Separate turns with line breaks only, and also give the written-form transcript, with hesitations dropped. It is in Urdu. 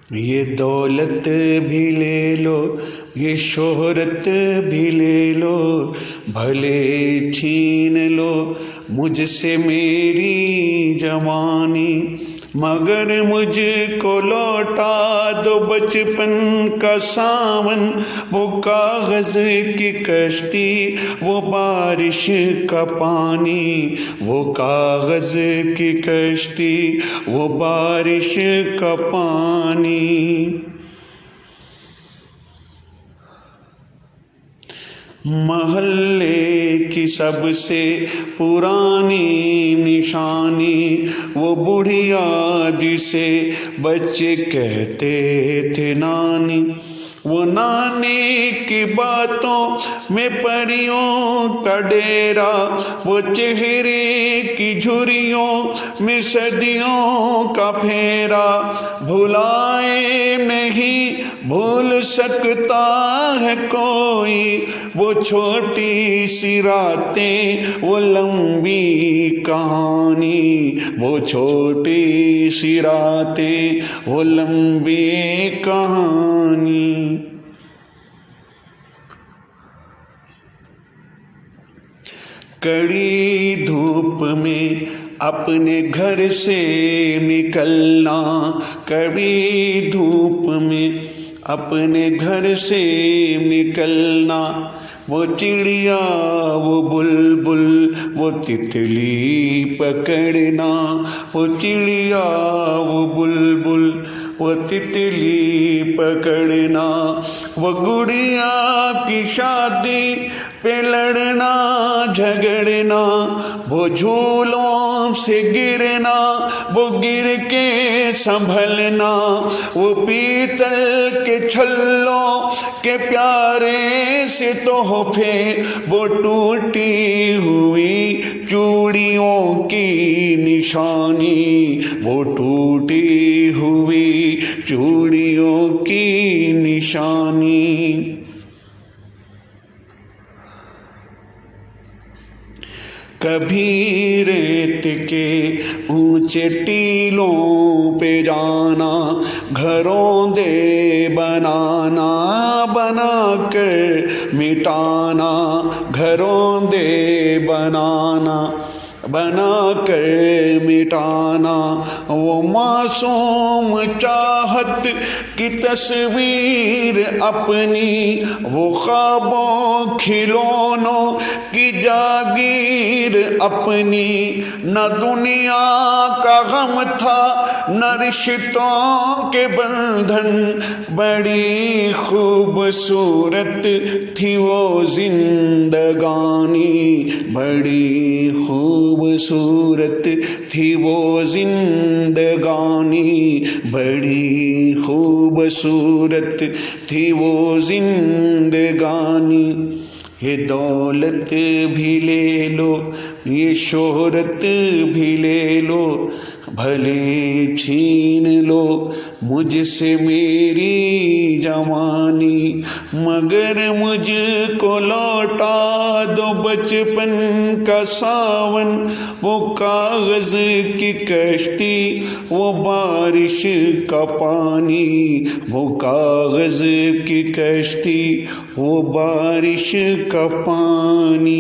یہ دولت بھی لے لو، یہ شہرت بھی لے لو، بھلے چھین لو مجھ سے میری جوانی، مگر مجھ کو لوٹا دو بچپن کا ساون، وہ کاغذ کی کشتی، وہ بارش کا پانی، وہ کاغذ کی کشتی، وہ بارش کا پانی۔ محلے کی سب سے پرانی نشانی، وہ بڑھیا جسے بچے کہتے تھے نانی، وہ نانی کی باتوں میں پریوں کا ڈیرا، وہ چہرے کی جھریوں میں صدیوں کا پھیرا، بھلائے نہیں بھول سکتا ہے کوئی، وہ چھوٹی سی راتیں وہ لمبی کہانی، وہ چھوٹی سی راتیں وہ لمبی کہانی۔ کڑی دھوپ میں اپنے گھر سے نکلنا، کڑی دھوپ میں اپنے گھر سے نکلنا، وہ چڑیا وہ بلبل وہ تتلی پکڑنا، وہ چڑیا وہ بلبل وہ تتلی پکڑنا، وہ گڑیا کی شادی پہ لڑنا جھگڑنا، وہ جھولوں سے گرنا وہ گر کے سنبھلنا، وہ پیتل کے چھلوں کے پیارے سے تحفے، وہ ٹوٹی ہوئی چوڑیوں کی نشانی، وہ ٹوٹی ہوئی چوڑیوں کی نشانی۔ کبھی ریت کے اونچے ٹیلوں پہ جانا، گھروں دے بنانا بنا کر مٹانا، گھروں دے بنانا بنا کر مٹانا، وہ معصوم چاہت کی تصویر اپنی، وہ خوابوں کھلونوں کی جاگیر اپنی، نہ دنیا کا غم تھا نہ رشتوں کے بندھن، بڑی خوبصورت تھی وہ زندگانی، بڑی خوبصورت تھی وہ زندگانی، بڑی خوبصورت تھی وہ زندگانی۔ یہ دولت بھی لے لو، یہ شہرت بھی لے لو، بھلے چھین لو مجھ سے میری جوانی، مگر مجھ کو لوٹا دو بچپن کا ساون، وہ کاغذ کی کشتی، وہ بارش کا پانی، وہ کاغذ کی کشتی، وہ بارش کا پانی۔